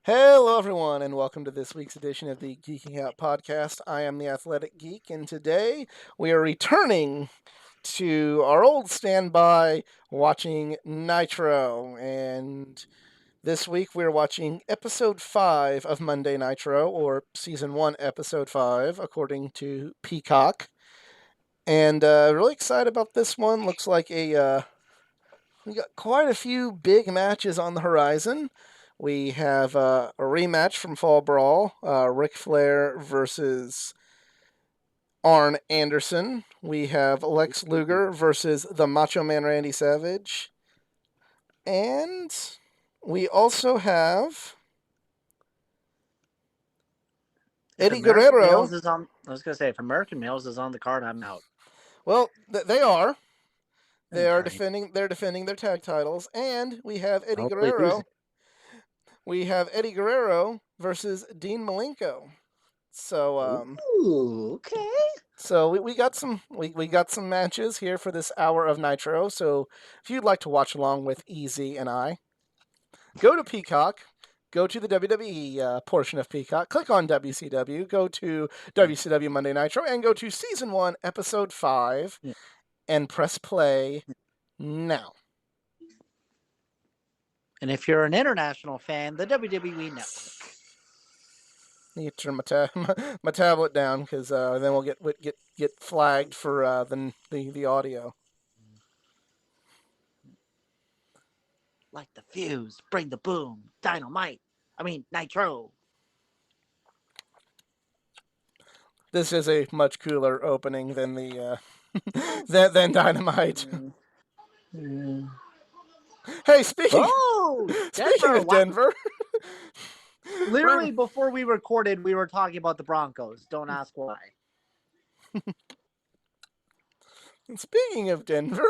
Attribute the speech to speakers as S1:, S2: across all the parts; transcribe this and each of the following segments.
S1: Hello, everyone, and welcome to this week's edition of the Geeking Out podcast. I am the Athletic Geek, and today we are returning to our old standby watching Nitro. And this week we're watching episode 5 of Monday Nitro, or season 1, episode 5, according to Peacock. And really excited about this one. Looks like we got quite a few big matches on the horizon. We have a rematch from Fall Brawl, Ric Flair versus Arn Anderson. We have Lex Luger versus the Macho Man Randy Savage. And we also have
S2: If
S1: Eddie
S2: American
S1: Guerrero.
S2: Males is on, I was gonna say if American Males is on the card, I'm out.
S1: Well, they are. They are
S2: Okay.
S1: defending. They're defending their tag titles, and we have Eddie
S2: Hopefully losing.
S1: Guerrero. We have Eddie Guerrero versus Dean Malenko. So
S2: Ooh, okay.
S1: So we got we got some matches here for this hour of Nitro. So if you'd like to watch along with Easy and I, go to Peacock, go to the WWE portion of Peacock, click on WCW, go to WCW Monday Nitro, and go to Season 1, Episode 5,
S2: Yeah.
S1: and press play now.
S2: And if you're an international fan, the WWE Network.
S1: I need to turn my tablet down because then we'll get flagged for the audio.
S2: Like the fuse, bring the boom, dynamite. Nitro.
S1: This is a much cooler opening than the than Dynamite. Hey, speaking of Denver,
S2: Literally before we recorded, we were talking about the Broncos. Don't ask why.
S1: Speaking of Denver,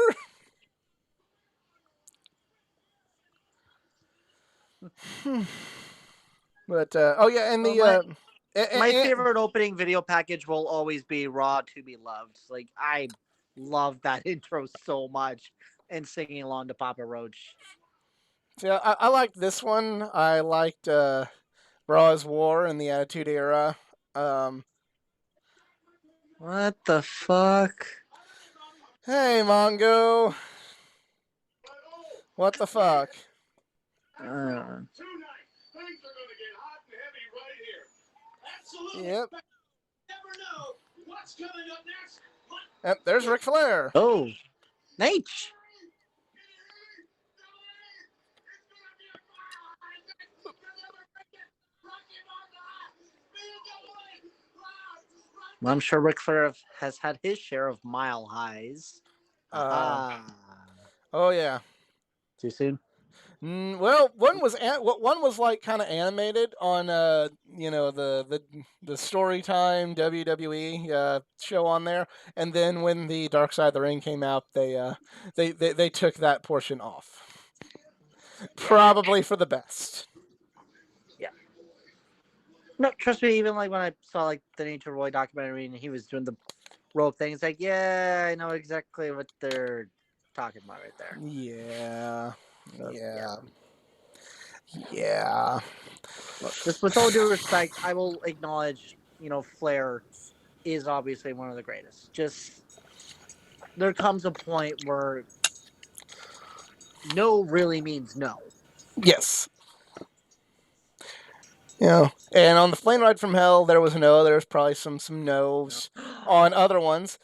S1: but oh yeah, and
S2: my favorite opening video package will always be Raw to Be Loved. Like, I love that intro so much, and singing along to Papa Roach.
S1: Yeah, I liked this one. I liked Raw's War and the Attitude Era.
S2: What the fuck?
S1: Hey, Mongo. What the fuck? Yep. Yep, there's Ric Flair.
S2: Oh, Nate. Well, I'm sure Ric Flair has had his share of mile highs.
S1: Oh yeah.
S2: Too soon?
S1: Well, one was like kind of animated on the Storytime WWE show on there, and then when the Dark Side of the Ring came out, they took that portion off, probably for the best.
S2: Yeah. No, trust me. Even like when I saw like the Nitro Roy documentary and he was doing the rope thing, it's like, yeah, I know exactly what they're talking about right there.
S1: Yeah.
S2: So,
S1: Yeah.
S2: Look, just with all due respect, I will acknowledge, Flair is obviously one of the greatest. Just there comes a point where no really means no.
S1: Yes. And on the plane ride from hell, there was no. There was probably some no's on other ones.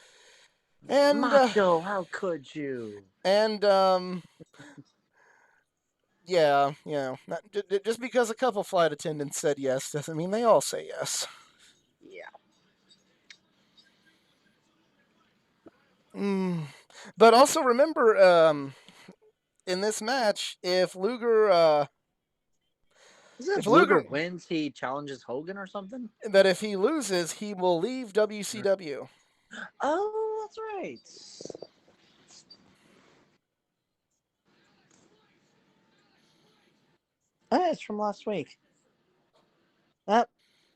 S1: And
S2: Macho, how could you?
S1: And yeah, just because a couple flight attendants said yes doesn't mean they all say yes.
S2: Yeah.
S1: But also remember, in this match, if Luger
S2: if Luger wins, he challenges Hogan or something?
S1: But if he loses, he will leave WCW.
S2: Oh, that's right. Oh, it's from last week.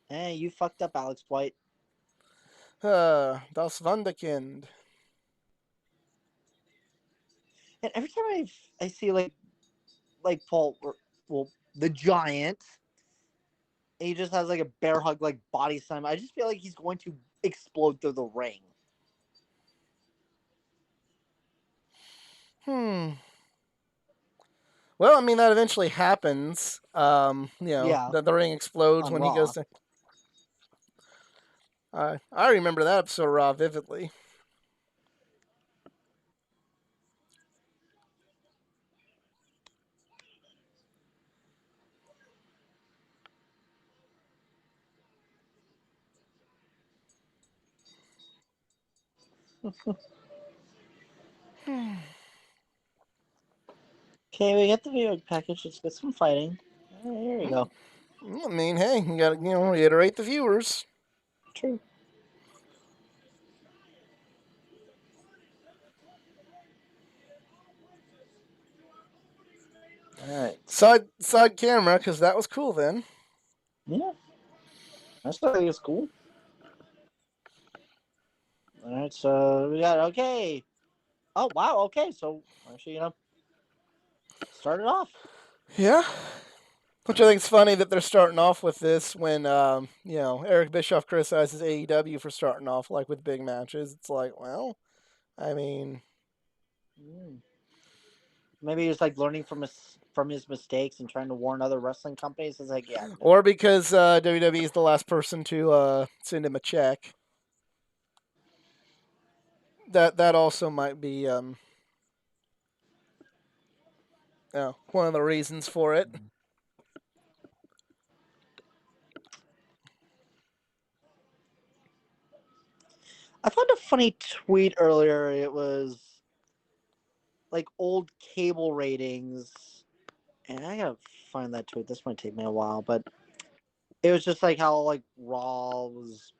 S2: Hey, you fucked up, Alex White.
S1: Das Wunderkind.
S2: And every time I see like Paul, well, the Giant, he just has like a bear hug like body slam. I just feel like he's going to explode through the ring.
S1: Hmm. Well, I mean that eventually happens.
S2: Yeah,
S1: the ring explodes
S2: on
S1: when he goes
S2: Raw.
S1: to. I remember that episode of Raw vividly. Hmm.
S2: Okay, we get the video package. Let's get some fighting. Here we go.
S1: I mean, hey, you got to reiterate the viewers.
S2: True. All right.
S1: Side camera because that was cool then.
S2: Yeah, I still think it's cool. All right, so we got okay. Oh wow, okay. So actually, start it off.
S1: Yeah. Which I think is funny that they're starting off with this when Eric Bischoff criticizes AEW for starting off like with big matches. It's like, well, I mean,
S2: Mm. Maybe he's like learning from his mistakes and trying to warn other wrestling companies. It's like, yeah,
S1: or because WWE is the last person to send him a check. That also might be one of the reasons for it.
S2: I found a funny tweet earlier. It was like old cable ratings, and I gotta find that tweet. This might take me a while, but it was just like how like Raw was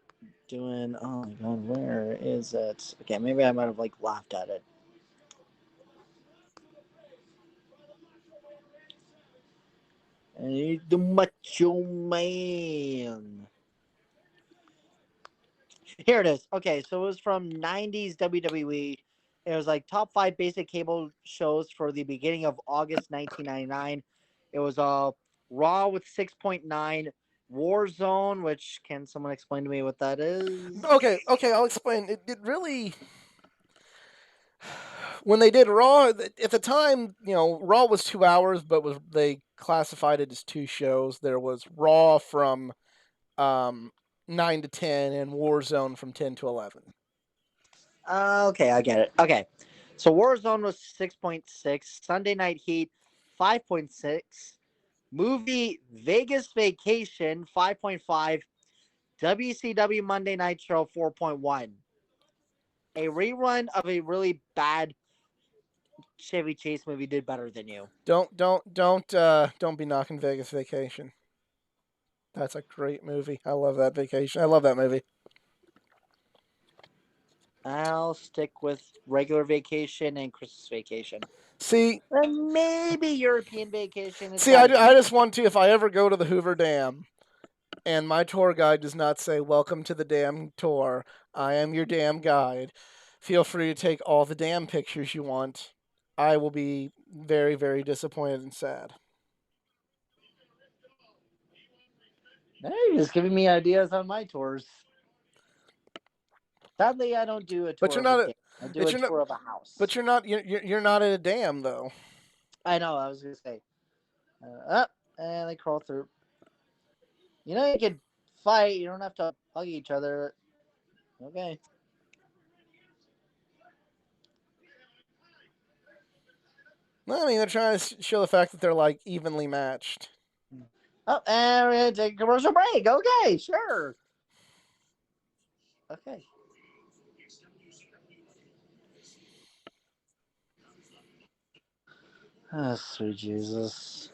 S2: doing. Oh my god, where is it? Okay, maybe I might have like laughed at it. The Macho Man. Here it is. Okay, so it was from 90s WWE. It was like top 5 basic cable shows for the beginning of August 1999. It was Raw with 6.9, Warzone, which can someone explain to me what that is?
S1: Okay, I'll explain. It really when they did Raw at the time, Raw was 2 hours, but was they classified it as two shows. There was Raw from um, 9 to 10 and Warzone from 10 to 11.
S2: Okay, I get it. Okay. So Warzone was 6.6, Sunday Night Heat 5.6, movie Vegas Vacation 5.5, WCW Monday Nitro 4.1. A rerun of a really bad Chevy Chase movie did better than you.
S1: Don't be knocking Vegas Vacation. That's a great movie. I love that vacation. I love that movie.
S2: I'll stick with regular vacation and Christmas vacation.
S1: See,
S2: And maybe European vacation. It's
S1: see,
S2: got to
S1: I
S2: be.
S1: just want to if I ever go to the Hoover Dam and my tour guide does not say "Welcome to the Dam Tour," I am your dam guide. Feel free to take all the dam pictures you want. I will be very, very disappointed and sad.
S2: Hey, you're just giving me ideas on my tours. Sadly, I don't do a
S1: But
S2: tour
S1: you're
S2: of a
S1: not
S2: day.
S1: a,
S2: I do
S1: but
S2: a
S1: you're not,
S2: tour of a house.
S1: but you're not at a dam though.
S2: I know. I was gonna say. Up and they crawl through. You can fight. You don't have to hug each other. Okay.
S1: I mean, they're trying to show the fact that they're like evenly matched.
S2: Oh, and we're gonna take a commercial break. Okay, sure. Okay. Oh, sweet Jesus.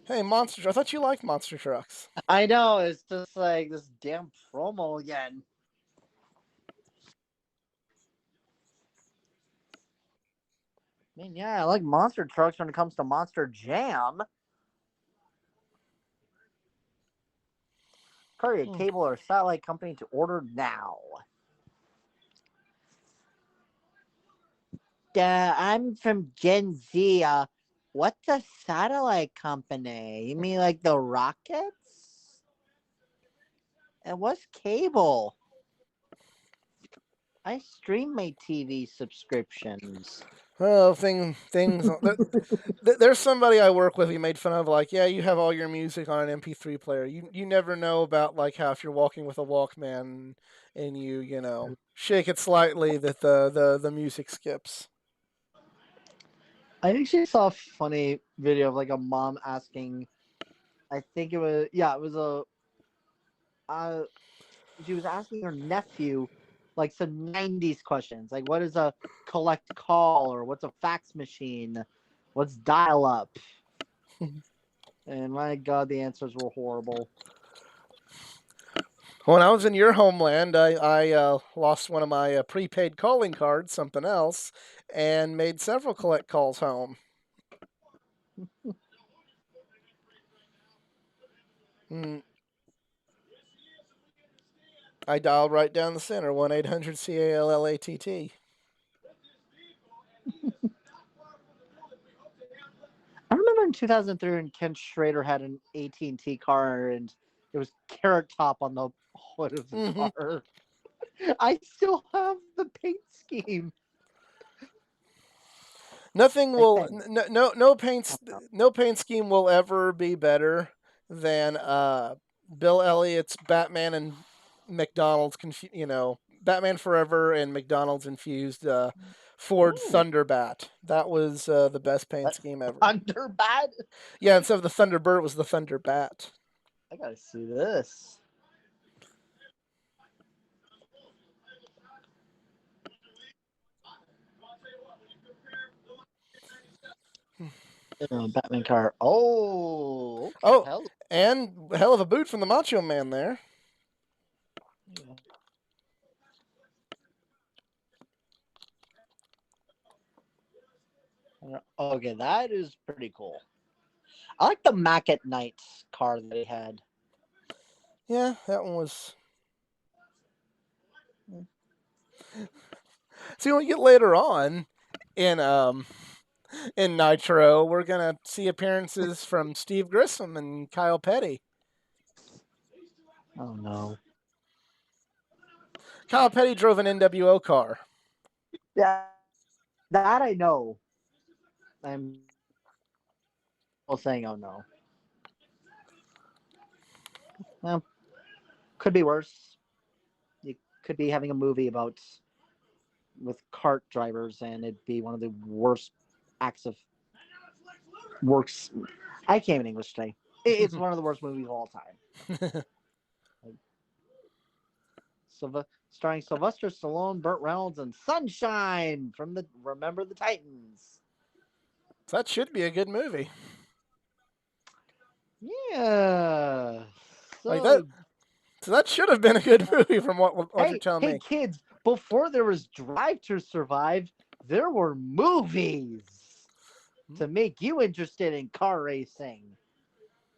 S1: Hey, monster! I thought you liked monster trucks.
S2: I know. It's just like this damn promo again. I mean, yeah, I like monster trucks when it comes to Monster Jam. Carry a
S1: Hmm.
S2: cable or satellite company to order now. I'm from Gen Z. What's a satellite company? You mean like the rockets? And what's cable? I stream my TV subscriptions.
S1: Well, things. There's somebody I work with who made fun of, like, yeah, you have all your music on an MP3 player. You never know about, like, how if you're walking with a Walkman and you shake it slightly, that the music skips.
S2: I actually saw a funny video of like a mom asking. I think it was it was a. Uh, she was asking her nephew like some '90s questions, like what is a collect call or what's a fax machine, what's dial up, and my god, the answers were horrible.
S1: When I was in your homeland, I lost one of my prepaid calling cards, something else, and made several collect calls home. Mm, I dialed right down the center, 1-800-CALLATT.
S2: I remember in 2003 when Ken Schrader had an AT&T car and it was Carrot Top on the hood of the
S1: Mm-hmm.
S2: car. I still have the paint scheme.
S1: Nothing
S2: I
S1: will
S2: think.
S1: no paint scheme will ever be better than Bill Elliott's Batman and McDonald's Batman Forever and McDonald's infused Ford
S2: Ooh,
S1: Thunderbat. That was the best paint
S2: that
S1: scheme ever.
S2: Thunderbad.
S1: Yeah, instead of the Thunderbird, it was the Thunderbat.
S2: I gotta see this. Batman car. Oh,
S1: Oh,
S2: hell.
S1: and hell of a boot from the Macho Man there.
S2: Yeah. Okay, that is pretty cool. I like the Mac at Night car that he had.
S1: Yeah, that one was. See, when we get later on in Nitro, we're gonna see appearances from Steve Grissom and Kyle Petty.
S2: Oh no.
S1: Kyle Petty drove an NWO car.
S2: Yeah, that I know. I'm still saying, oh no. Well, could be worse. You could be having a movie about with cart drivers, and it'd be one of the worst acts of works. I can't even English today. It's one of the worst movies of all time. Like, starring Sylvester Stallone, Burt Reynolds, and Sunshine from the Remember the Titans.
S1: That should be a good movie.
S2: Yeah.
S1: Like that.
S2: So
S1: So that should have been a good movie from what you're
S2: hey,
S1: telling
S2: hey,
S1: me.
S2: kids! Before there was Drive to Survive, there were movies to make you interested in car racing.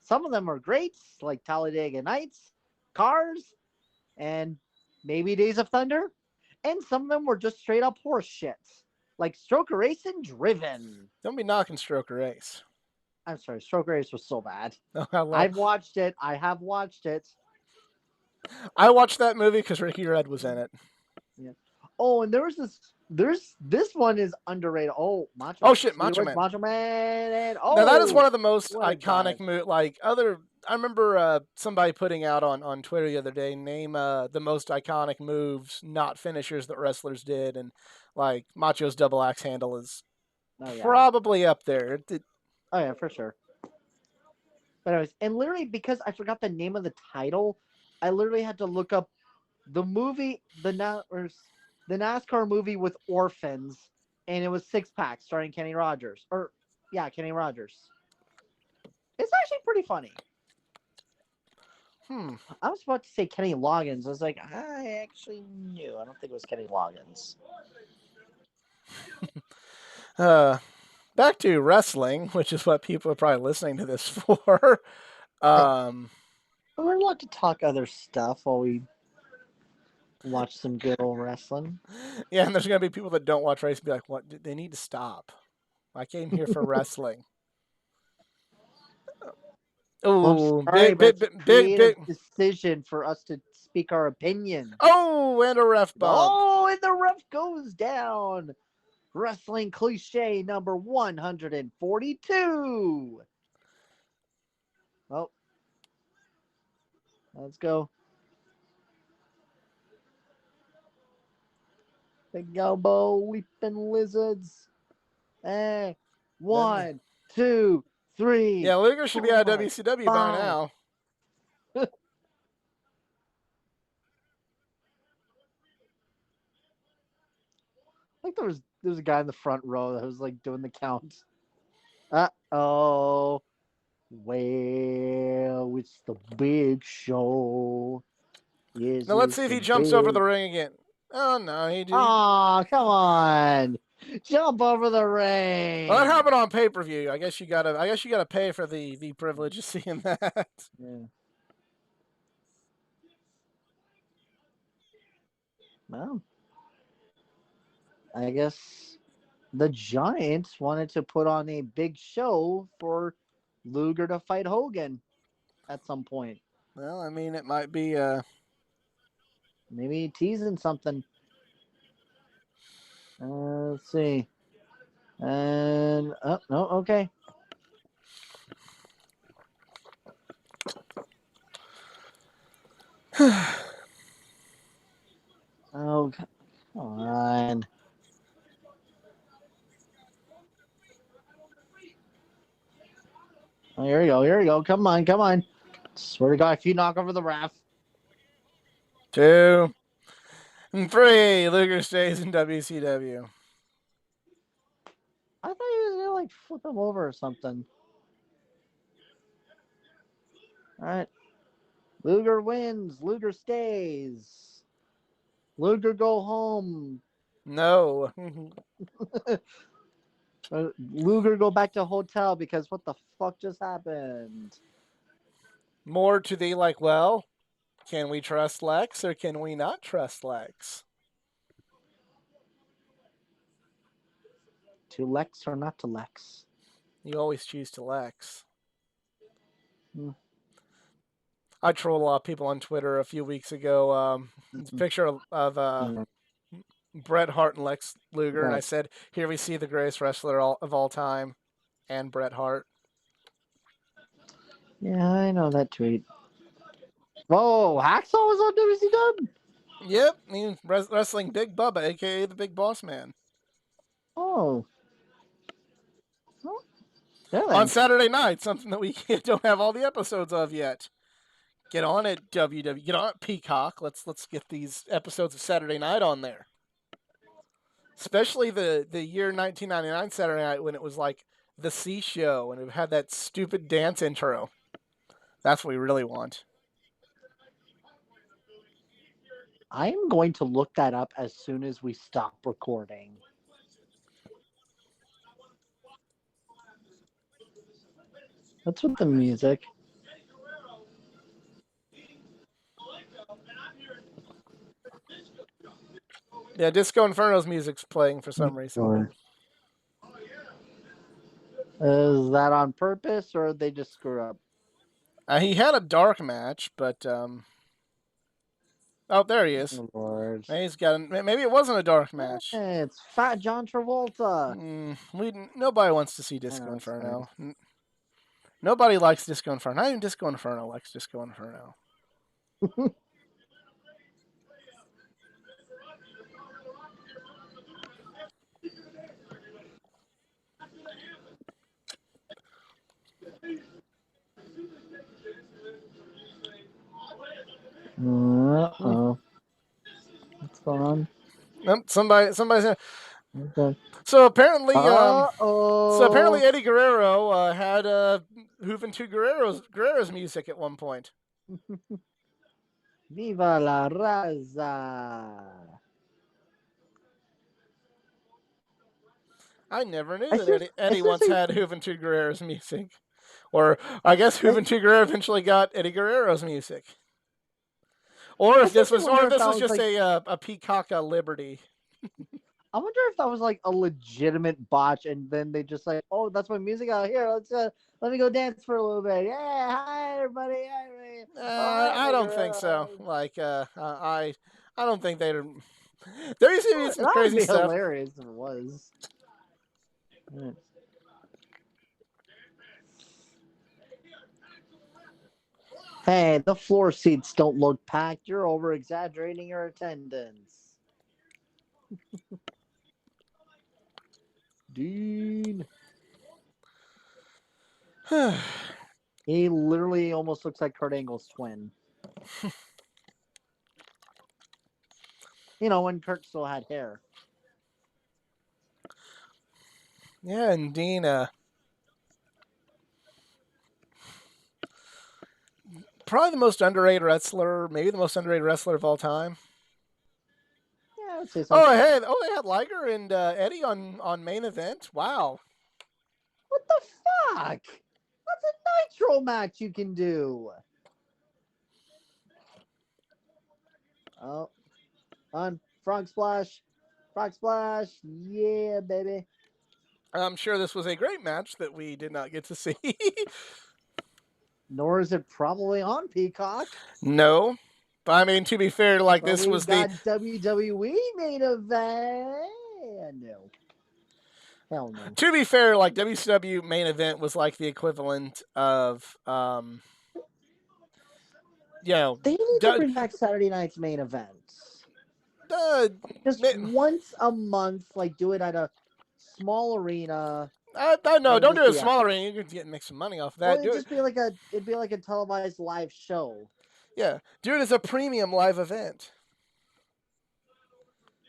S2: Some of them are great, like Talladega Nights, Cars, and maybe Days of Thunder. And some of them were just straight up horse shit, like Stroker Racing Driven.
S1: Don't be knocking Stroker Ace.
S2: I'm sorry, Stroker Race was so bad.
S1: Oh, I love.
S2: I've watched it. I have watched it.
S1: I watched that movie because Ricky Red was in it.
S2: Yeah. Oh, and there was this. There's this one is underrated. Oh,
S1: Oh shit,
S2: Speed
S1: Macho
S2: Race
S1: Man.
S2: Macho Man, and
S1: Now that is one
S2: oh,
S1: of the most
S2: what a
S1: iconic
S2: drive!
S1: like other. I remember somebody putting out on Twitter the other day, name the most iconic moves, not finishers, that wrestlers did, and like Macho's double axe handle is
S2: Oh yeah,
S1: probably up there.
S2: oh yeah, for sure. But anyways, and literally because I forgot the name of the title, I literally had to look up the movie, the NASCAR movie with orphans, and it was Six Pack starring Kenny Rogers. Or yeah, Kenny Rogers. It's actually pretty funny.
S1: Hmm.
S2: I was about to say Kenny Loggins. I was like, I actually knew. I don't think it was Kenny Loggins.
S1: Uh, Back to wrestling, which is what people are probably listening to this for. Um,
S2: But we're allowed to talk other stuff while we watch some good old wrestling.
S1: yeah, and there's gonna be people that don't watch race and be like, "What? They need to stop. I came here for wrestling."
S2: I'm
S1: Oh,
S2: sorry, but it's a
S1: big,
S2: creative
S1: big.
S2: decision for us to speak our opinion.
S1: Oh, and a ref bump.
S2: Oh, and the ref goes down. Wrestling cliche number 142. Oh, let's go. Big elbow, leaping lizards. Eh.
S1: Then,
S2: 1, 2, 3,
S1: yeah, Luger should be out of
S2: 4,
S1: WCW by
S2: 5.
S1: now.
S2: Like there was a guy in the front row that was like doing the counts. Oh, well, it's the big show. Yes,
S1: Now let's
S2: it's
S1: see if
S2: the
S1: he jumps over the
S2: big.
S1: ring again. Oh no, he.
S2: Oh, come on, jump over the
S1: Well, that
S2: ring.
S1: happened on pay per view. I guess you gotta pay for the privilege of seeing that.
S2: Yeah. Well, I guess the Giants wanted to put on a big show for Luger to fight Hogan at some point.
S1: Well, I mean, it might be.
S2: Maybe teasing something. Let's see. And oh no, okay. Oh, come on. Oh, here we go. Here we go. Come on. Come on. Swear to God, if you knock over the ref.
S1: 2 and 3. Luger stays in WCW.
S2: I thought he was gonna like flip him over or something. All right. Luger wins. Luger stays. Luger go home.
S1: No.
S2: Luger go back to hotel because what the fuck just happened?
S1: More to the like, well, can we trust Lex or can we not trust Lex?
S2: To Lex or not to Lex?
S1: You always choose to Lex.
S2: Hmm.
S1: I trolled a lot of people on Twitter a few weeks ago. It's a picture of Bret Hart and Lex Luger, and I
S2: Right.
S1: said, "Here we see the greatest wrestler of all time, and Bret Hart."
S2: Yeah, I know that tweet. Whoa, Hacksaw was on WCW?
S1: Yep, he's wrestling Big Bubba, aka the Big Boss Man,
S2: Oh. Yeah,
S1: on
S2: then.
S1: Saturday night. Something that we don't have all the episodes of yet. Get on it, WW. Get on it, Peacock. Let's get these episodes of Saturday Night on there. Especially the year 1999 Saturday Night when it was like the C Show and it had that stupid dance intro. That's what we really want.
S2: I'm going to look that up as soon as we stop recording. What's with the music?
S1: Yeah, Disco Inferno's music's playing for some reason.
S2: Or is that on purpose or they just screw up?
S1: He had a dark match, but oh, there he is.
S2: Oh, Lord.
S1: He's got. Maybe it wasn't a dark match.
S2: Hey, it's Fat John Travolta.
S1: Nobody wants to see
S2: I
S1: Disco
S2: know, it's fine.
S1: Inferno. Nobody likes Disco Inferno. Not even Disco Inferno likes Disco Inferno.
S2: Uh-oh. What's going on?
S1: Somebody's.
S2: Okay.
S1: So apparently,
S2: Uh-oh.
S1: Eddie Guerrero had Juventud Guerrero's music at one point.
S2: Viva la raza.
S1: I never knew
S2: I
S1: that Eddie once
S2: seriously,
S1: had Juventud Guerrero's music. Or I guess
S2: I,
S1: Juventud Guerrero eventually got Eddie Guerrero's music. Or
S2: I
S1: if this
S2: seriously
S1: was,
S2: wonder if that was
S1: just
S2: like,
S1: a Peacock Liberty.
S2: I wonder if that was like a legitimate botch, and then they just like, oh, that's my music out here. Let me go dance for a little bit. Yeah, hi everybody. Hi, everybody. All right,
S1: I
S2: my
S1: don't think so.
S2: girl.
S1: Like, I don't think they'd. There used to be some
S2: That would
S1: crazy
S2: be
S1: stuff.
S2: hilarious if it was. Hey, the floor seats don't look packed. You're over exaggerating your attendance. Dean. He literally almost looks like Kurt Angle's twin. When Kurt still had hair.
S1: Yeah, and Dean, probably the most underrated wrestler, maybe the most underrated wrestler of all time.
S2: Yeah, I would say so.
S1: Oh, hey, they had Liger and Eddie on main event. Wow.
S2: What the fuck? That's a Nitro match you can do. Oh, on Frog Splash. Frog Splash. Yeah, baby.
S1: I'm sure this was a great match that we did not get to see.
S2: Nor is it probably on Peacock.
S1: No. But I mean, to be fair, like
S2: But
S1: this
S2: we
S1: was the.
S2: got WWE main event. No. Hell no.
S1: To be fair, like WCW main event was like the equivalent of, you know,
S2: They need to
S1: d-
S2: bring back Saturday night's main events.
S1: uh,
S2: Just once a month, like do it at a small arena.
S1: no,
S2: It'll
S1: don't
S2: just
S1: do it
S2: be epic.
S1: smaller. You can get make some money off of
S2: Well,
S1: that. Do it,
S2: it'd be like a televised live show.
S1: yeah, do it as a premium live event.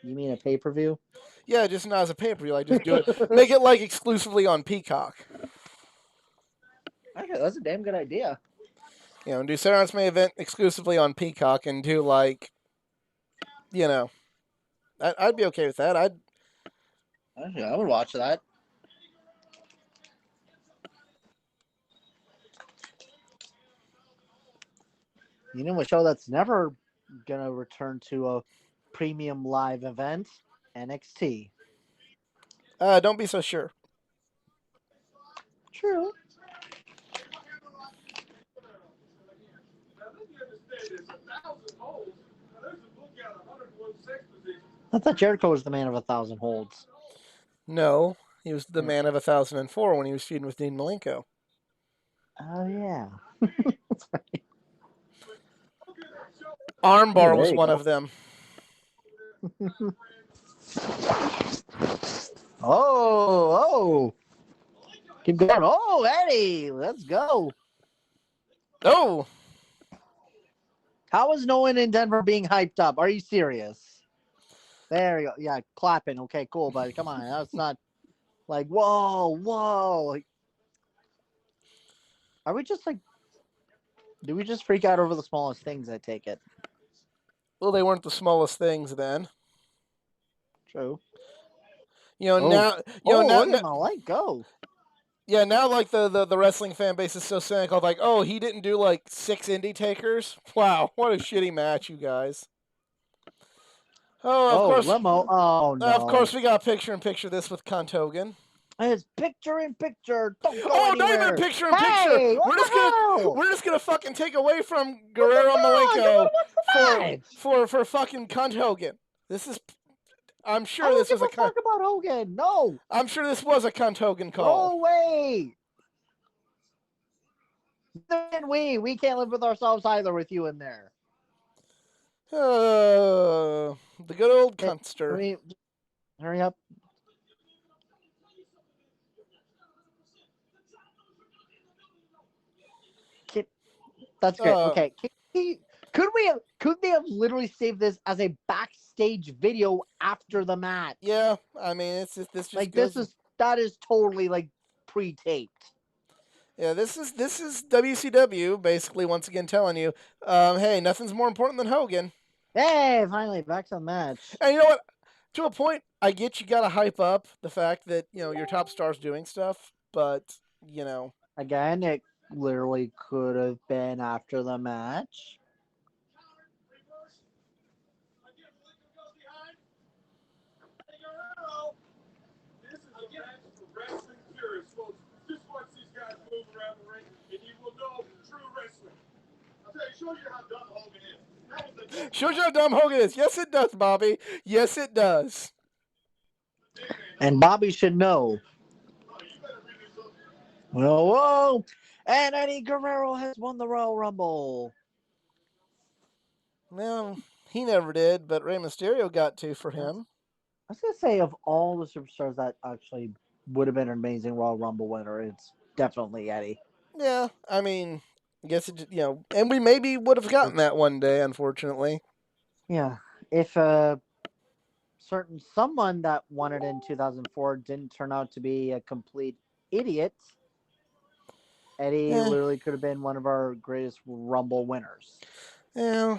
S2: You mean a pay per view?
S1: Yeah, just not as a pay per view. Like just do it. Make it like exclusively on Peacock.
S2: Okay, that's a damn good idea.
S1: Do Saturday Night's main event exclusively on Peacock and do like, you know, I'd be okay with that.
S2: Actually, I would watch that. You know, a show that's never gonna return to a premium live event, NXT.
S1: Don't be so sure.
S2: True. I thought Jericho was the man of 1,000 holds.
S1: No, he was the
S2: Yeah.
S1: man of 1004 when he was feuding with Dean Malenko.
S2: Oh yeah. Oh,
S1: Armbar
S2: there
S1: was
S2: you
S1: one
S2: go.
S1: of them.
S2: Oh. Keep going. Oh, Eddie, let's go.
S1: Oh,
S2: How is no one in Denver being hyped up? Are you serious? There you go. Yeah, clapping. Okay, cool, but come on. That's not like whoa. Like, are we just like? Do we just freak out over the smallest things? I take it.
S1: well, they weren't the smallest things then.
S2: True. Oh,
S1: Now,
S2: look at my light go.
S1: yeah, now like the wrestling fan base is so cynical. Like, oh, he didn't do like 6 indie takers. Wow, what a shitty match, you guys. Oh,
S2: Oh, limo. Oh
S1: of
S2: no.
S1: course, we got picture in picture this with Contogan.
S2: It's picture in picture. Don't go
S1: Oh, not even a
S2: anywhere.
S1: picture in picture.
S2: Hey, what the hell?
S1: We're just gonna fucking take away from
S2: What the
S1: Guerrero
S2: fuck?
S1: Malenko
S2: What's the match?
S1: for fucking Cunt Hogan. This is. I'm
S2: I
S1: sure
S2: don't
S1: this
S2: give
S1: was a.
S2: a fuck about Hogan. No.
S1: I'm sure this was a Cunt Hogan
S2: Go
S1: call.
S2: away. Then we can't live with ourselves either with you in there.
S1: The good old Cunster.
S2: Hurry up. That's good. Okay. Could they have literally saved this as a backstage video after the match?
S1: Yeah, I mean it's just, this just
S2: Like
S1: goes.
S2: that is totally like pre-taped.
S1: Yeah, this is WCW basically once again telling you, hey, nothing's more important than Hogan.
S2: Hey, finally back to the match.
S1: And you know what? To a point, I get you got to hype up the fact that your top star's doing stuff, but
S2: Again, it literally could have been after the match.
S1: Shows you how dumb Hogan is. Yes, it does, Bobby. Yes, it does.
S2: And Bobby should know. Whoa, whoa! And Eddie Guerrero has won the Royal Rumble.
S1: Well, he never did, but Rey Mysterio got two for him.
S2: I was gonna say, of all the superstars that actually would have been an amazing Royal Rumble winner, it's definitely Eddie.
S1: Yeah, I mean, I guess it, and we maybe would have gotten that one day, unfortunately.
S2: Yeah, if certain someone that won it in 2004 didn't turn out to be a complete idiot, Eddie
S1: Eh,
S2: literally could have been one of our greatest Rumble winners.
S1: yeah,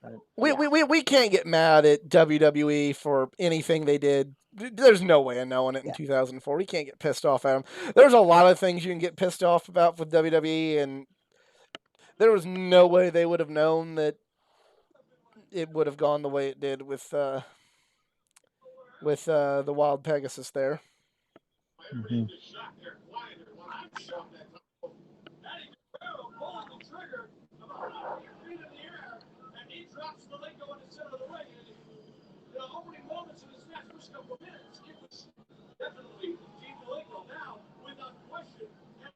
S2: But,
S1: we,
S2: yeah.
S1: we, we, we can't get mad at WWE for anything they did. There's no way of knowing it in
S2: Yeah.
S1: 2004. We can't get pissed off at them. There's a lot of things you can get pissed off about with WWE, and there was no way they would have known that it would have gone the way it did with the Wild Pegasus there.
S2: Mm-hmm.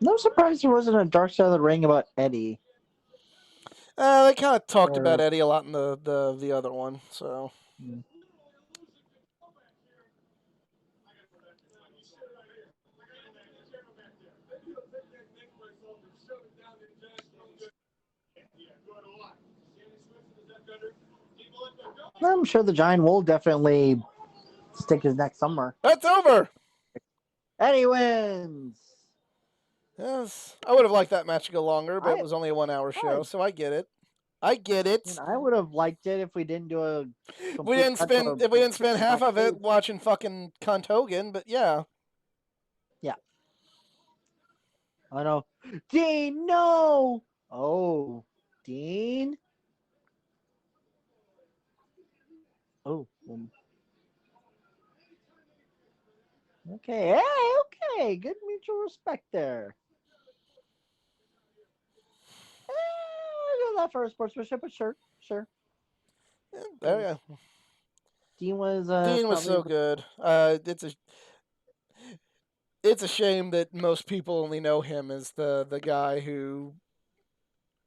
S2: No surprise there wasn't a Dark Side of the Ring about Eddie.
S1: They kind of talked about
S2: Or,
S1: Eddie a lot in the other one, so.
S2: I'm sure the Giant will definitely stick his neck somewhere.
S1: That's over.
S2: Eddie wins.
S1: Yes, I would have liked that match to go longer, but it
S2: I
S1: was only a 1 hour show, so I get it. I get it.
S2: mean, I would have liked it if we didn't do a
S1: We
S2: complete
S1: didn't
S2: cut to
S1: spend if we didn't spend half of it
S2: backstage.
S1: watching fucking Cunt Hogan, but yeah.
S2: Yeah. I know. Dean, no! Oh, Dean? Oh. Okay, hey, okay. Good mutual respect there. I know that for a sportsmanship, but sure.
S1: Yeah, there you go.
S2: Dean was
S1: Dean was
S2: probably
S1: so good. It's a shame that most people only know him as the guy who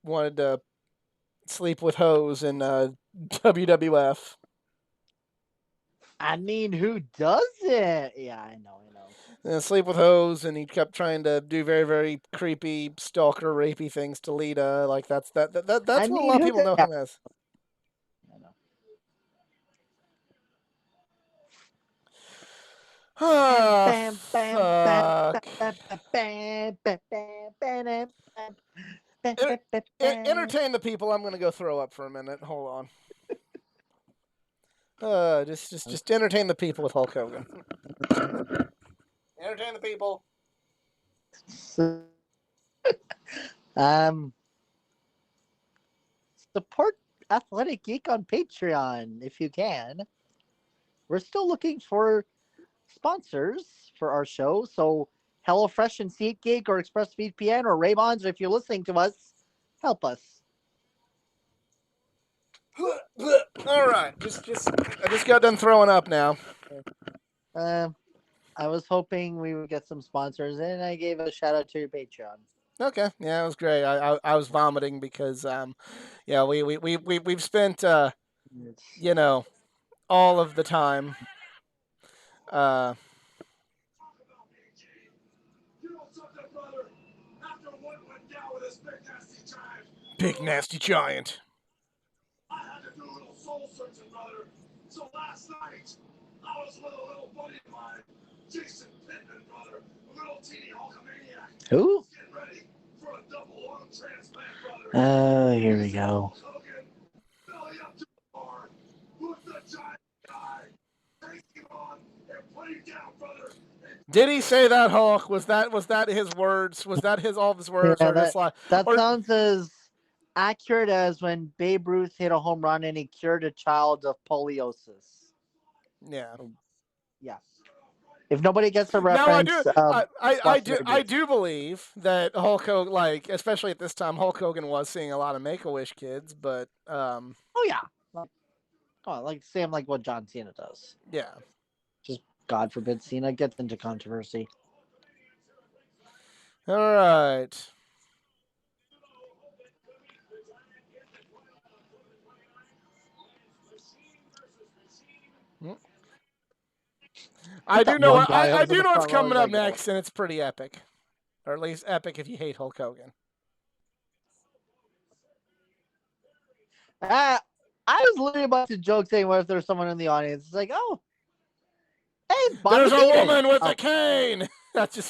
S1: wanted to sleep with hoes in WWF.
S2: I mean, who doesn't? Yeah, I know.
S1: Sleep with hoes, and he kept trying to do very, very creepy, stalker, rapey things to Lita. Like that's
S2: I
S1: that's what a
S2: mean,
S1: lot of
S2: who
S1: people
S2: does?
S1: know
S2: Yeah,
S1: him as.
S2: I know.
S1: Ah,
S2: Bam, bam, bam, bam,
S1: fuck.
S2: bam, bam, bam, bam, bam, bam, bam,
S1: En-
S2: bam, bam, bam.
S1: Entertain the people. I'm gonna go throw up for a minute. Hold on. Just entertain the people with Hulk Hogan. Entertain the people.
S2: um, support Athletic Geek on Patreon if you can. We're still looking for sponsors for our show, so HelloFresh and SeatGeek or ExpressVPN or Raybons, if you're listening to us, help us.
S1: All right, I just got done throwing up now.
S2: I was hoping we would get some sponsors, and I gave a shout out to your Patreon.
S1: Okay, yeah, it was great. I was vomiting because yeah, we've spent you know all of the time uh big nasty giant.
S3: I had to do a little soul searching, brother. So last night, I was with a little buddy of mine, Jason Pittman, brother, a little teeny Hulkamaniac.
S2: Who?
S3: He's getting ready for a double lung transplant, brother.
S2: Here we go.
S3: Hogan, belly up to the bar, with the giant guy, take him on and put him down, brother.
S1: Did he say that, Hulk? Was that his words? Was that all of his words,
S2: Yeah,
S1: or just like
S2: that
S1: or
S2: sounds as accurate as when Babe Ruth hit a home run and he cured a child of poliosis.
S1: yeah?
S2: Yeah. If nobody gets the
S1: Now I
S2: reference,
S1: do,
S2: watch the
S1: I
S2: reviews.
S1: do believe that Hulk Hogan, like especially at this time, Hulk Hogan was seeing a lot of Make a Wish kids, but
S2: Oh yeah, like, come on, like same like what John Cena does.
S1: yeah.
S2: Just God forbid Cena gets into controversy.
S1: All right. I do
S2: That
S1: know.
S2: one guy who
S1: I
S2: was in
S1: do
S2: the
S1: know what's
S2: front row
S1: coming
S2: was
S1: up
S2: like,
S1: next, and it's pretty epic, or at least epic if you hate Hulk Hogan.
S2: I was literally about to joke saying, "What if there's someone in the audience?" It's like, oh, hey, it's Bobby
S1: There's a
S2: Heenan.
S1: woman with
S2: Oh,
S1: a cane. That's just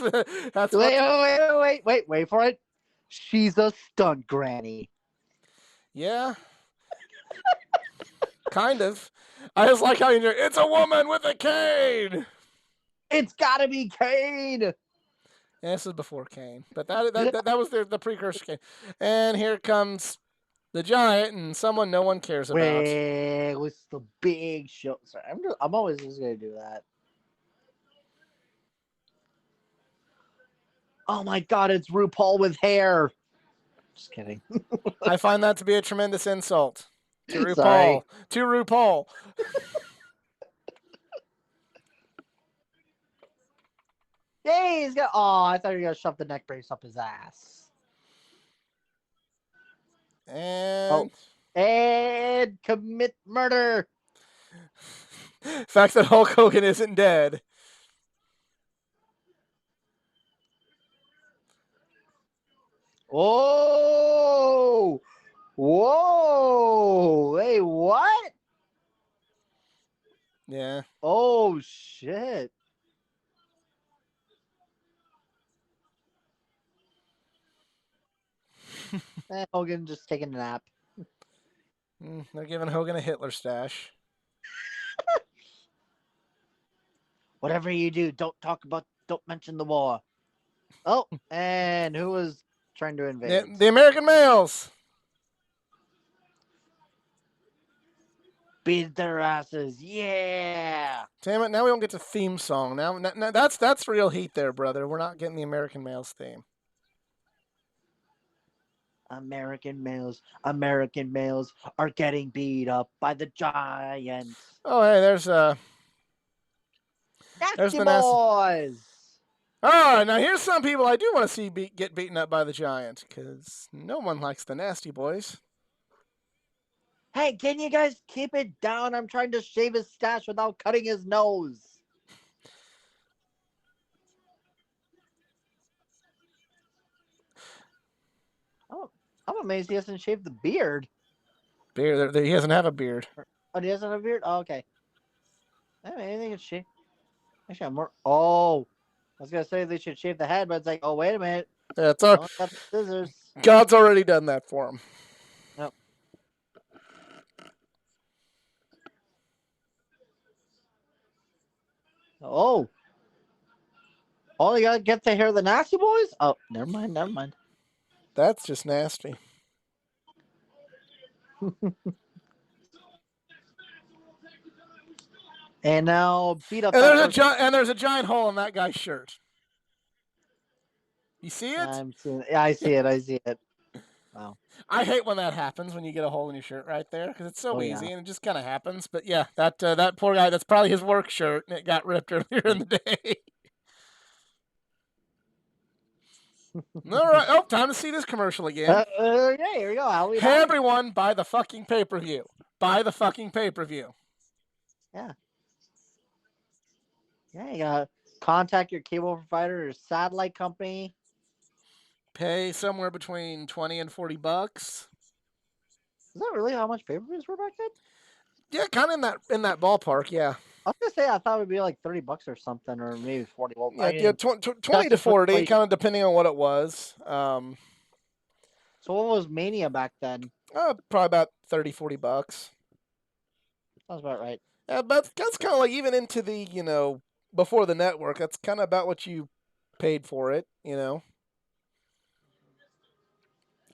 S1: that's
S2: wait,
S1: what.
S2: wait for it. She's a stunt granny.
S1: Yeah, kind of. I just like how you. It's a woman with a cane.
S2: It's gotta be Kane.
S1: And this is before Kane, but that was the precursor Kane. And here comes the Giant and someone no one cares about.
S2: Wait, with the big show. Sorry, I'm always just gonna do that. Oh my God, it's RuPaul with hair. Just kidding.
S1: I find that to be a tremendous insult to RuPaul.
S2: Sorry.
S1: To RuPaul.
S2: Yay, he's got. Oh, I thought you were gonna shove the neck brace up his ass.
S1: And
S2: And commit murder.
S1: fact that Hulk Hogan isn't dead.
S2: Oh, whoa! Wait, what?
S1: Yeah.
S2: Oh shit! Hogan just taking a nap.
S1: They're giving Hogan a Hitler stash.
S2: Whatever you do, don't mention the war. Oh, and who was trying to invade?
S1: The American males.
S2: Beat their asses, yeah!
S1: Damn it! Now we don't get the theme song. Now that's real heat there, brother. We're not getting the American males theme.
S2: American males are getting beat up by the Giants.
S1: Oh, hey, there's
S2: Nasty
S1: the nasty.
S2: boys.
S1: Oh, now here's some people I do want to see get beaten up by the Giant because no one likes the Nasty Boys.
S2: Hey, can you guys keep it down? I'm trying to shave his stash without cutting his nose. Oh, I'm amazed he hasn't shaved the beard.
S1: Beard. He doesn't have a beard.
S2: Oh, he doesn't have a beard? Oh, okay. I mean, anything is shave. Actually, I'm more. Oh, I was gonna say they should shave the head, but it's like, oh, wait a minute.
S1: Yeah, it's all.
S2: Got the scissors.
S1: God's already done that for him.
S2: Yep. Oh. Oh, you gotta get to hear the Nasty Boys? Oh, never mind.
S1: That's just nasty.
S2: And now beat up
S1: And
S2: that
S1: there's a giant hole in that guy's shirt. You see it?
S2: I'm seeing it. Yeah, I see it. Wow.
S1: I hate when that happens when you get a hole in your shirt right there because it's so easy and it just kind of happens. But yeah, that poor guy, that's probably his work shirt and it got ripped earlier in the day. All right. Oh, time to see this commercial again.
S2: Yeah, here we go.
S1: Hey, everyone, buy the fucking pay-per-view. Buy the fucking pay-per-view.
S2: Yeah. Yeah, you gotta contact your cable provider or satellite company.
S1: Pay somewhere between $20 and $40.
S2: Is that really how much pay-per-views were back then?
S1: Yeah, kind of in that ballpark. Yeah.
S2: I was gonna say I thought it would be like $30 or something, or maybe 40. Well,
S1: Yeah, 20 to 40, kind of depending on what it was.
S2: So what was Mania back then?
S1: Probably about $30-$40.
S2: Sounds about right.
S1: Yeah, but that's kind of like even into the before the network. That's kind of about what you paid for it.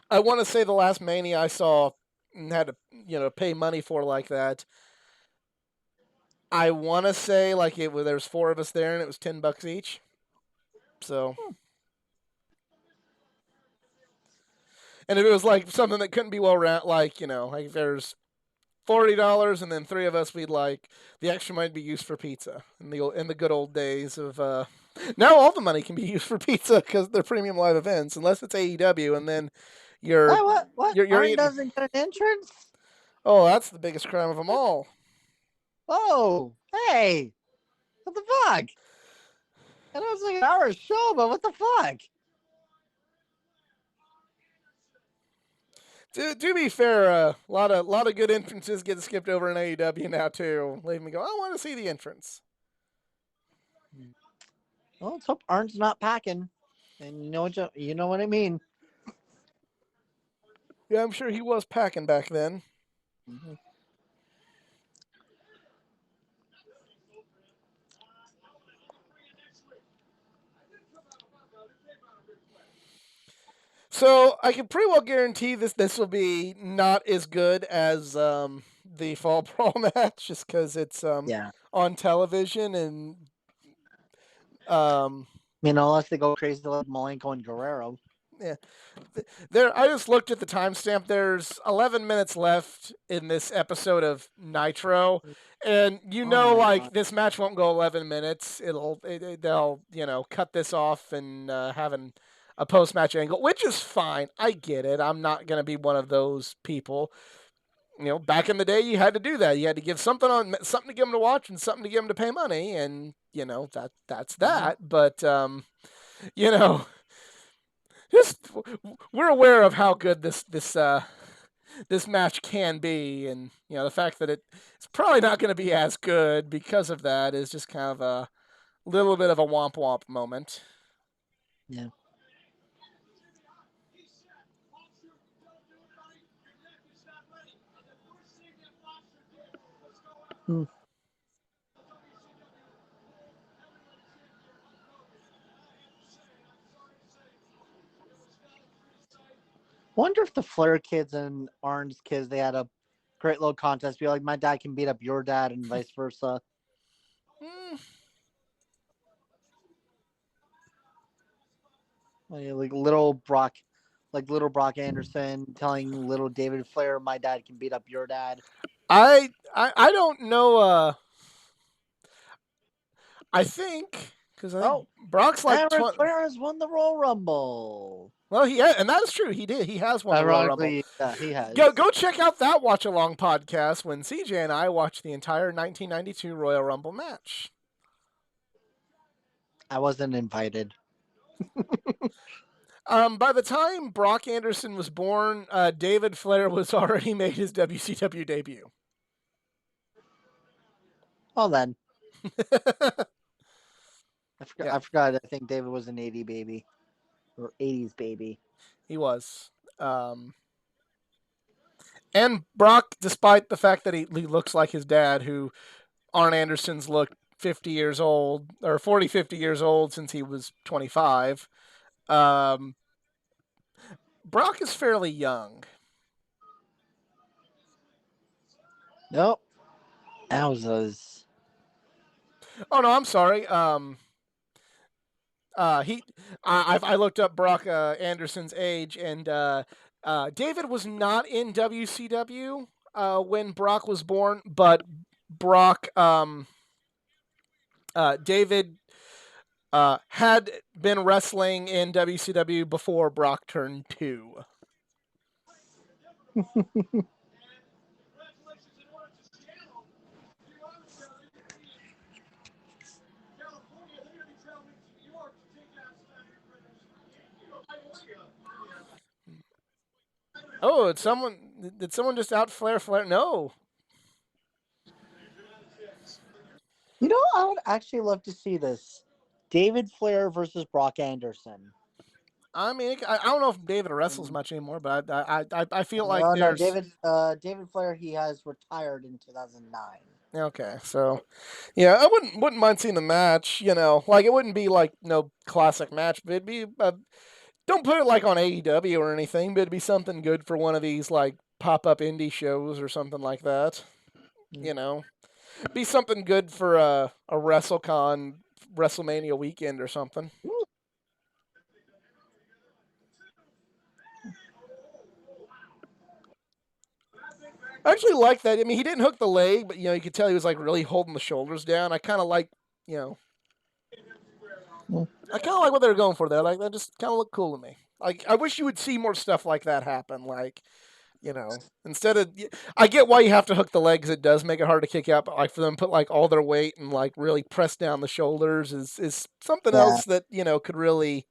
S1: I want to say the last Mania I saw and had to pay money for like that I want to say like there was 4 of us there and it was $10 each. So, and if it was like something that couldn't be well ran, like like if there's $40 and then 3 of us, we'd like the extra money to be used for pizza in the good old days of. Now all the money can be used for pizza because they're premium live events, unless it's AEW, and then you're
S2: Hey, what?
S1: you're
S2: Arn
S1: eating.
S2: doesn't get an entrance?
S1: Oh, that's the biggest crime of them all.
S2: Oh, hey, what the fuck? I know it's like an hour show, but what the fuck?
S1: To be fair, a lot of good entrances get skipped over in AEW now too. Leave me go. I want to see the entrance.
S2: Well, let's hope Arn's not packing. And you know what I mean.
S1: Yeah, I'm sure he was packing back then.
S2: Mm-hmm.
S1: So I can pretty well guarantee this will be not as good as the Fall Brawl match, just because it's
S2: Yeah.
S1: on television and um,
S2: Unless they go crazy like Malenko and Guerrero.
S1: yeah. There, I just looked at the timestamp. There's 11 minutes left in this episode of Nitro, and
S2: my God.
S1: this match won't go 11 minutes. They'll cut this off and have a post match angle, which is fine. I get it. I'm not gonna be one of those people. Back in the day, you had to do that. You had to give something to give them to watch and something to give them to pay money, and that's that. But you know just we're aware of how good this match can be, and the fact that it's probably not going to be as good because of that is just kind of a little bit of a womp womp moment.
S2: Yeah. Hmm. Wonder if the Flair kids and Arn's kids they had a great little contest. Be like, my dad can beat up your dad, and vice versa.
S1: Mm,
S2: Like little Brock Anderson telling little David Flair, my dad can beat up your dad.
S1: I don't know. I think because I think
S2: Oh,
S1: Brock's like
S2: Aaron
S1: 20.
S2: Flair has won the Royal Rumble.
S1: Well, and that is true. He did. He has won the Royal Rumble.
S2: Ironically, yeah, he has.
S1: Go check out that watch along podcast when CJ and I watched the entire 1992 Royal Rumble match.
S2: I wasn't invited.
S1: By the time Brock Anderson was born, David Flair was already made his WCW debut.
S2: Well then, I forgot.
S1: Yeah.
S2: I forgot. I think David was an '80 baby or '80s baby.
S1: He was. And Brock, despite the fact that he looks like his dad, who Arn Anderson's looked 50 years old, or 40, 50 years old since he was 25, Brock is fairly young.
S2: Nope. Wowzers.
S1: Oh, no, I'm sorry. I looked up Brock Anderson's age, and David was not in WCW when Brock was born, but David had been wrestling in WCW before Brock turned 2. Oh, did someone just out Flair? No.
S2: I would actually love to see this: David Flair versus Brock Anderson.
S1: I mean, I don't know if David wrestles much anymore, but I feel like
S2: No,
S1: there's
S2: David Flair. He has retired in 2009.
S1: Okay, so yeah, I wouldn't mind seeing the match. Like it wouldn't be like no classic match, but it'd be don't put it like on AEW or anything, but it'd be something good for one of these like pop up indie shows or something like that.
S2: Mm.
S1: You know, Be something good for a WrestleCon, WrestleMania weekend or something. I actually like that. I mean, he didn't hook the leg, but you could tell he was like really holding the shoulders down. I kind of like, you know, I kind of like what they were going for there. Like that just kind of looked cool to me. Like I wish you would see more stuff like that happen. Like instead of I get why you have to hook the legs. It does make it hard to kick out, but like for them to put like all their weight and like really press down the shoulders is something
S2: Yeah.
S1: else that could really.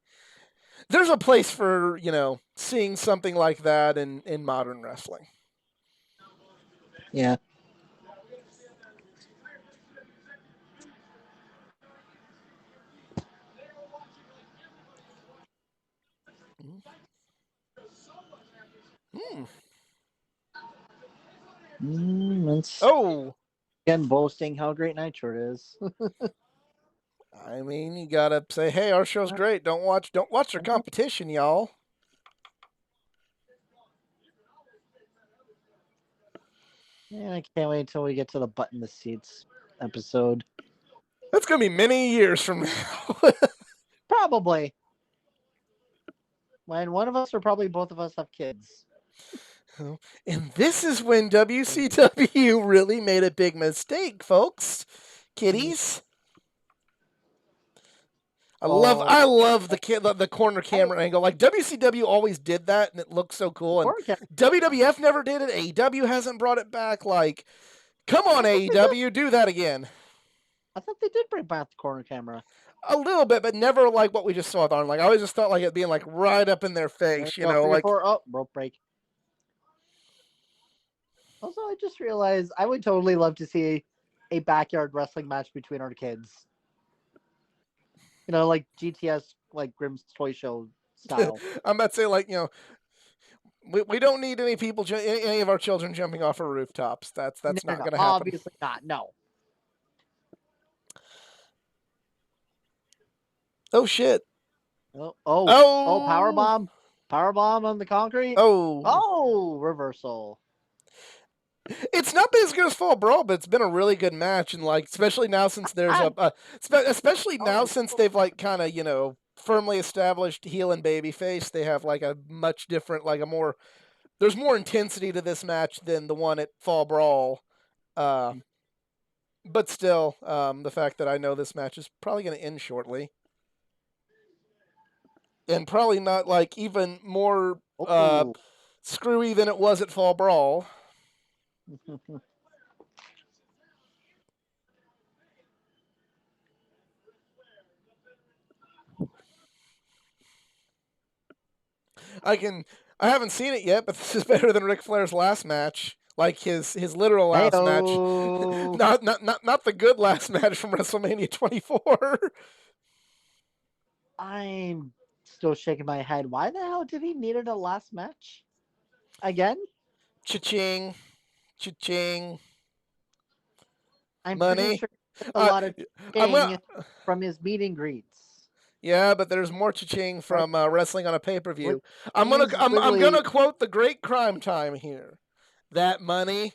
S1: There's a place for seeing something like that in modern wrestling.
S2: Yeah.
S1: Hmm.
S2: It's
S1: Oh,
S2: again boasting how great Nitro is.
S1: I mean, you gotta say, hey, our show's great. Don't watch their competition, y'all.
S2: Man, I can't wait until we get to the butt in the seats episode.
S1: That's gonna be many years from now.
S2: Probably. When one of us or probably both of us have kids.
S1: And this is when WCW really made a big mistake, folks. Kiddies. I love the corner camera angle. Like WCW always did that, and it looks so cool. And WWF never did it. AEW hasn't brought it back. Like, come on, AEW, do that again.
S2: I thought they did bring back the corner camera.
S1: A little bit, but never like what we just saw with Arn. Like I always just thought like it being like right up in their face, like.
S2: Rope break. Also, I just realized I would totally love to see a backyard wrestling match between our kids. Like GTS, like Grimm's Toy Show style.
S1: I'm about to say like we don't need any people, any of our children jumping off of rooftops. That's not going to happen.
S2: Obviously not. No.
S1: Oh shit!
S2: Power bomb on the concrete.
S1: Oh,
S2: Reversal.
S1: It's not been as good as Fall Brawl, but it's been a really good match, and like especially now since there's since they've like kind of firmly established heel and baby face, they have like a much different there's more intensity to this match than the one at Fall Brawl. But still, the fact that I know this match is probably going to end shortly, and probably not like even more screwy than it was at Fall Brawl. I haven't seen it yet, but this is better than Ric Flair's last match. Like his literal last match. Not the good last match from WrestleMania 24.
S2: I'm still shaking my head. Why the hell did he need it a last match? Again?
S1: Cha-ching. Cha-ching.
S2: I'm
S1: Money.
S2: pretty sure a lot of cha-ching from his meet and greets.
S1: Yeah, but there's more cha-ching from wrestling on a pay-per-view. I'm gonna quote the great Crime Time here. That money,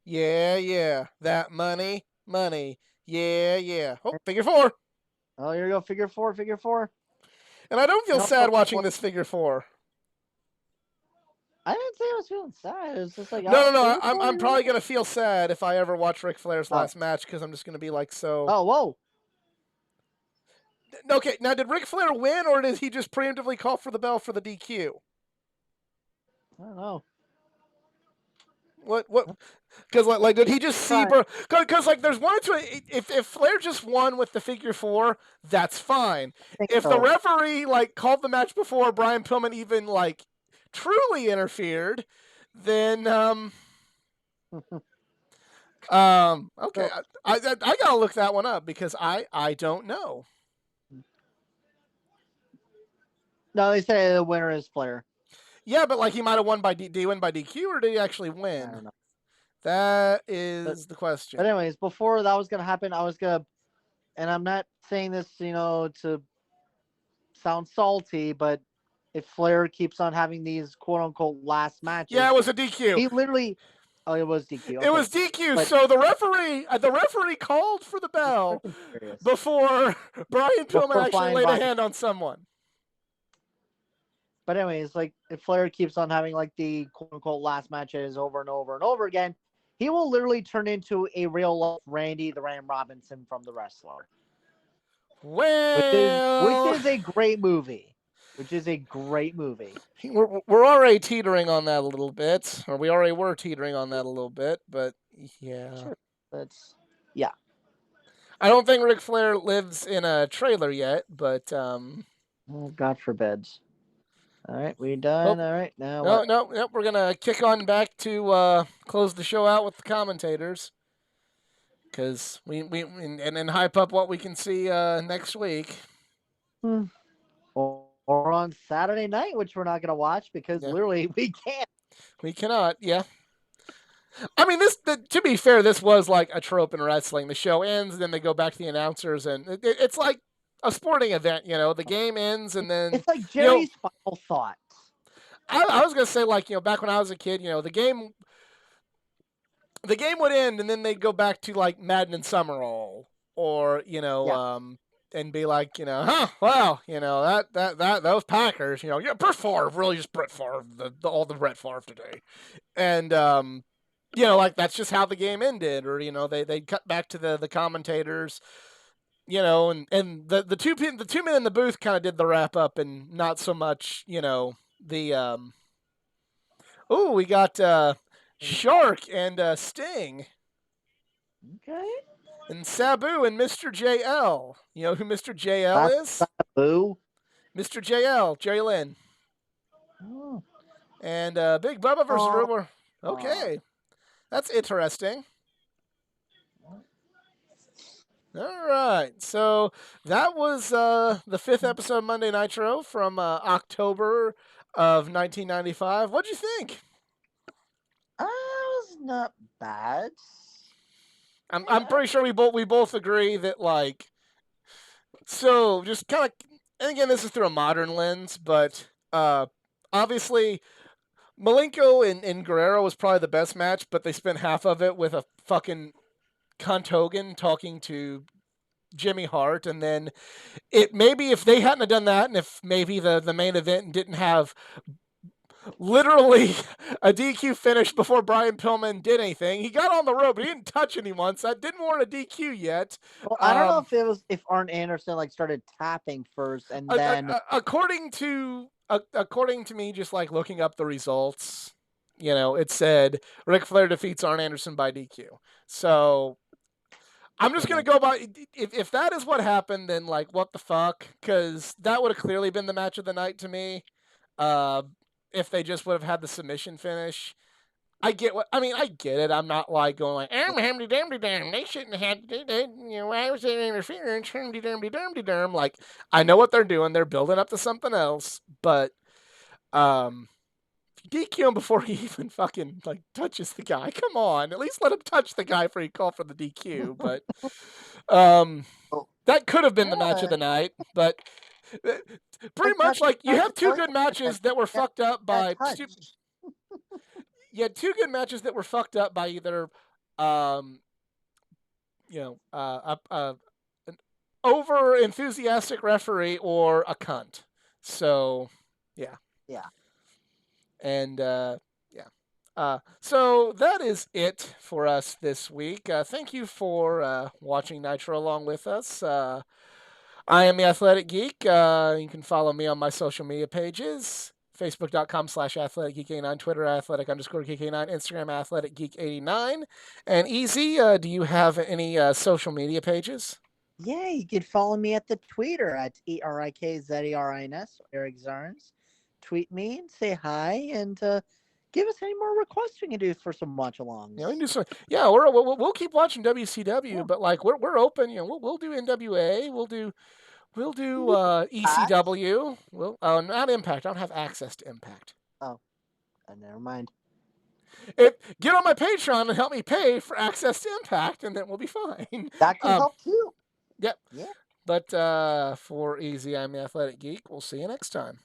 S1: yeah. That money, yeah. Oh, figure four.
S2: Oh, here we go, figure four.
S1: And I don't feel sad watching this figure four.
S2: I didn't say I was feeling sad. It was just like
S1: no. I'm probably gonna feel sad if I ever watch Ric Flair's last match because I'm just gonna be like so.
S2: Oh, whoa.
S1: Okay, now did Ric Flair win or did he just preemptively call for the bell for the DQ?
S2: I don't know.
S1: What? Because like, did he just see? Because like, there's one or two. If Flair just won with the figure four, that's fine. If the referee like called the match before Brian Pillman even like truly interfered, then okay, I gotta look that one up because I don't know.
S2: No, they say the winner is Flair.
S1: Yeah, but like he might have won by did he win by DQ or did he actually win?
S2: I don't know.
S1: That is the question.
S2: But anyways, before that was gonna happen, I was gonna, and I'm not saying this, to sound salty, but if Flair keeps on having these quote unquote last matches,
S1: yeah, it was a DQ.
S2: He literally Oh, it was DQ. Okay.
S1: It was DQ.
S2: But-
S1: So the referee called for the bell
S2: Curious.
S1: before Brian Pillman
S2: Before
S1: actually
S2: flying
S1: laid
S2: by.
S1: a hand on someone.
S2: But anyways, like if Flair keeps on having like the quote unquote last matches over and over and over again, he will literally turn into a real life Randy the Ram Robinson from The Wrestler.
S1: Well,
S2: Which is a great movie.
S1: we're already teetering on that a little bit, or we already were teetering on that a little bit, but yeah.
S2: Sure.
S1: I don't think Ric Flair lives in a trailer yet, but
S2: Oh, God forbid. All right, we done.
S1: Oh.
S2: All right, now
S1: no,
S2: what?
S1: no, we're gonna kick on back to close the show out with the commentators, because we and then hype up what we can see next week.
S2: Or on Saturday night, which we're not going to watch because
S1: Yeah.
S2: literally we can't.
S1: We cannot, yeah. I mean, to be fair, this was like a trope in wrestling. The show ends, then they go back to the announcers, and it's like a sporting event. The game ends, and then
S2: It's like Jerry's final thoughts.
S1: I was gonna say, like, back when I was a kid, the game would end, and then they'd go back to like Madden and Summerall, or and be like, well, that those Packers, yeah, Brett Favre, really just Brett Favre, all the Brett Favre today, and like that's just how the game ended, or they cut back to the commentators, and the two men in the booth kind of did the wrap up, and not so much, the we got Shark and Sting.
S2: Okay.
S1: And Sabu and Mr. JL. You know who Mr. JL is?
S2: Sabu.
S1: Mr. JL, Jerry Lynn.
S2: Oh.
S1: And Big Bubba versus Rumor. Okay. That's interesting. All right. So that was the 5th episode of Monday Nitro from October of 1995. What'd you think?
S2: It was not bad.
S1: I'm pretty sure we both agree that, like, so just kind of, and again, this is through a modern lens, but obviously Malenko and Guerrero was probably the best match, but they spent half of it with a fucking cunt Hogan talking to Jimmy Hart, and then maybe if they hadn't have done that, and if maybe the main event didn't have literally a DQ finish before Brian Pillman did anything. He got on the rope, but he didn't touch anyone, so that didn't warrant a DQ yet.
S2: Well, I don't know if Arn Anderson like started tapping first and then
S1: according to me, just like looking up the results, it said Ric Flair defeats Arn Anderson by DQ. So I'm just gonna go by if that is what happened, then like what the fuck? Because that would have clearly been the match of the night to me. If they just would have had the submission finish. I get it. I'm not like going like, hamdy damdy damn. They shouldn't have had to do that. Why was there interference? Hamdy damdy damdy damn. Like, I know what they're doing. They're building up to something else. But, DQ him before he even fucking like touches the guy. Come on, at least let him touch the guy before he call for the DQ. But, that could have been the match of the night. But. Pretty much, like, you have two good matches that were fucked up by you had two good matches that were fucked up by either an over enthusiastic referee or a cunt. So yeah. And so that is it for us this week. Thank you for watching Nitro along with us. I am the Athletic Geek. You can follow me on my social media pages. Facebook.com/AthleticGeek89, Twitter Athletic_Geek89, Instagram AthleticGeek89. And Easy, do you have any social media pages?
S2: Yeah, you can follow me at the Twitter at ERIKZERINS, Eric Zarns. Tweet me and say hi and give us any more requests we can do for some watch-alongs.
S1: Yeah, we can do some. Yeah, we'll keep watching WCW, but like we're open. We'll do NWA. We'll do ECW. Not Impact. I don't have access to Impact.
S2: Oh, never mind.
S1: Get on my Patreon and help me pay for access to Impact, and then we'll be fine.
S2: That can help too.
S1: Yep.
S2: Yeah.
S1: But for Easy, I'm the Athletic Geek. We'll see you next time.